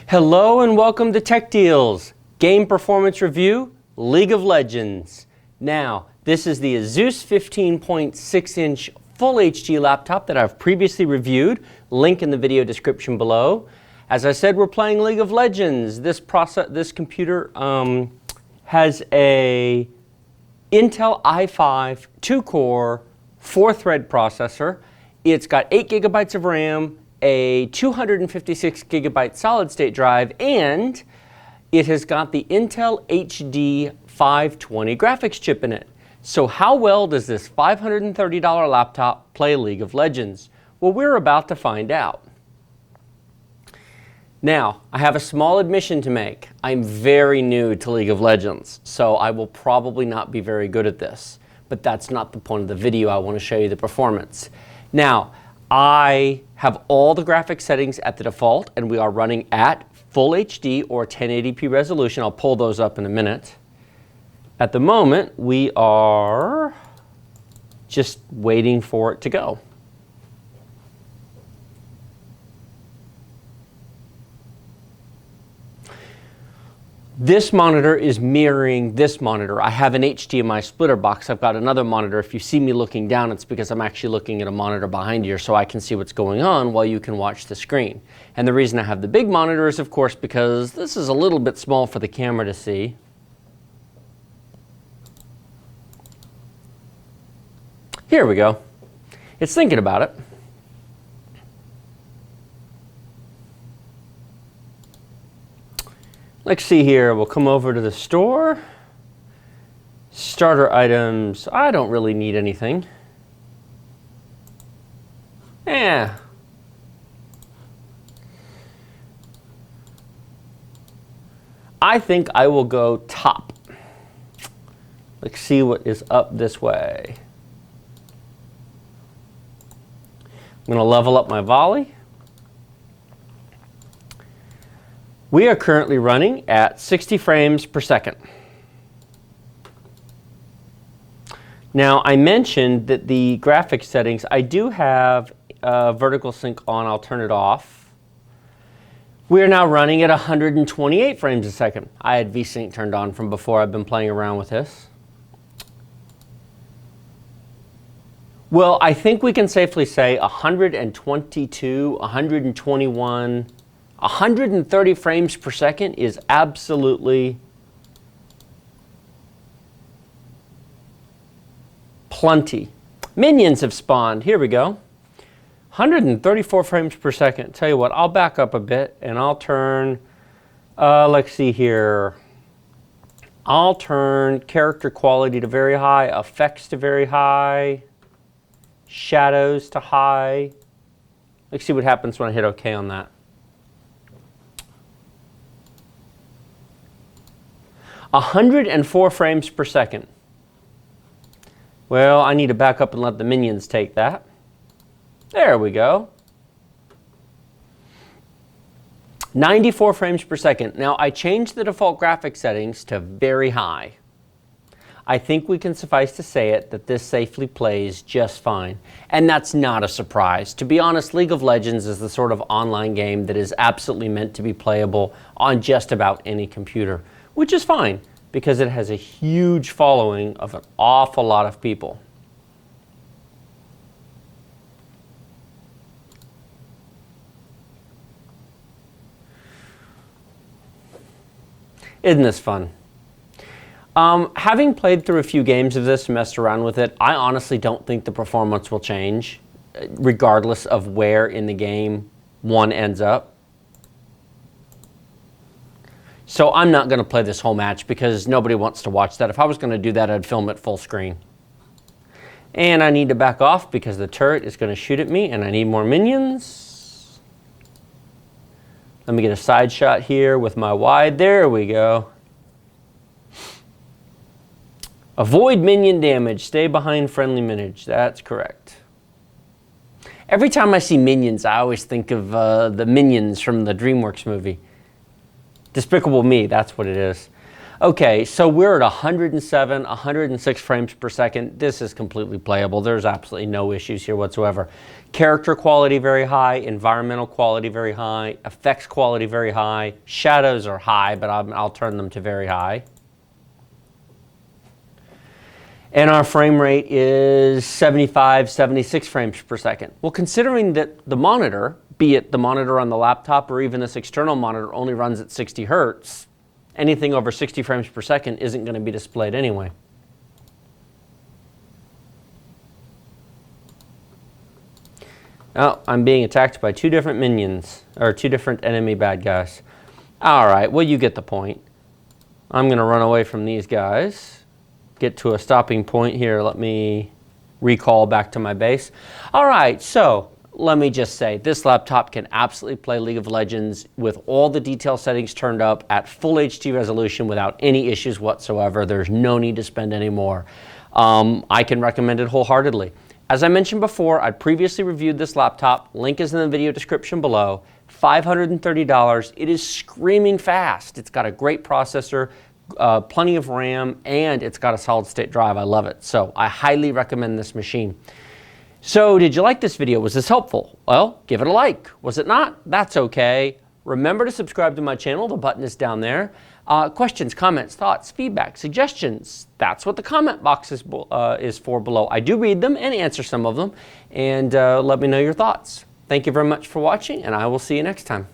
Hello and welcome to Tech Deals, Game Performance Review, League of Legends. Now, this is the ASUS 15.6-inch Full HD laptop that I've previously reviewed, link in the video description below. As I said, we're playing League of Legends. This computer has a Intel i5 2-core, 4-thread processor. It's got 8 gigabytes of RAM, a 256 gigabyte solid-state drive, and it has got the Intel HD 520 graphics chip in it. So how well does this $530 laptop play League of Legends? Well, we're about to find out. Now, I have a small admission to make. I'm very new to League of Legends, so I will probably not be very good at this. But that's not the point of the video. I want to show you the performance. Now, I have all the graphics settings at the default, and we are running at Full HD or 1080p resolution. I'll pull those up in a minute. At the moment, we are just waiting for it to go. This monitor is mirroring this monitor. I have an HDMI splitter box. I've got another monitor. If you see me looking down, it's because I'm actually looking at a monitor behind here so I can see what's going on while you can watch the screen. And the reason I have the big monitor is, of course, because this is a little bit small for the camera to see. Here we go. It's thinking about it. Let's see here, we'll come over to the store. Starter items, I don't really need anything. Yeah. I think I will go top. Let's see what is up this way. I'm going to level up my volley. We are currently running at 60 frames per second. Now, I mentioned that the graphics settings, I do have vertical sync on. I'll turn it off. We are now running at 128 frames a second. I had VSync turned on from before. I've been playing around with this. Well, I think we can safely say 122, 121, 130 frames per second is absolutely plenty. Minions have spawned. Here we go. 134 frames per second. Tell you what, I'll back up a bit and I'll turn, let's see here. I'll turn character quality to very high, effects to very high, shadows to high. Let's see what happens when I hit OK on that. 104 frames per second. Well, I need to back up and let the minions take that. There we go. 94 frames per second. Now, I changed the default graphics settings to very high. I think we can suffice to say it that this safely plays just fine. And that's not a surprise. To be honest, League of Legends is the sort of online game that is absolutely meant to be playable on just about any computer, which is fine because it has a huge following of an awful lot of people. Isn't this fun? Having played through a few games of this, messed around with it, I honestly don't think the performance will change, regardless of where in the game one ends up. So I'm not going to play this whole match because nobody wants to watch that. If I was going to do that, I'd film it full screen. And I need to back off because the turret is going to shoot at me and I need more minions. Let me get a side shot here with my wide. There we go. Avoid minion damage. Stay behind friendly minions. That's correct. Every time I see minions, I always think of the Minions from the DreamWorks movie. Despicable Me, that's what it is. Okay, so we're at 107, 106 frames per second. This is completely playable. There's absolutely no issues here whatsoever. Character quality very high, environmental quality very high, effects quality very high, shadows are high, but I'll turn them to very high. And our frame rate is 75, 76 frames per second. Well, considering that the monitor, be it the monitor on the laptop or even this external monitor, only runs at 60 hertz, anything over 60 frames per second isn't going to be displayed anyway. Oh, I'm being attacked by two different minions, or two different enemy bad guys. All right, well, you get the point. I'm going to run away from these guys, get to a stopping point here. Let me recall back to my base. All right, so let me just say, this laptop can absolutely play League of Legends with all the detail settings turned up at full HD resolution without any issues whatsoever. There's no need to spend any more. I can recommend it wholeheartedly. As I mentioned before, I previously reviewed this laptop. Link is in the video description below. $530. It is screaming fast. It's got a great processor, plenty of RAM, and it's got a solid-state drive. I love it. So I highly recommend this machine. So did you like this video? Was this helpful? Well, give it a like. Was it not? That's okay. Remember to subscribe to my channel. The button is down there. Questions, comments, thoughts, feedback, suggestions. That's what the comment box is for below. I do read them and answer some of them. And let me know your thoughts. Thank you very much for watching, and I will see you next time.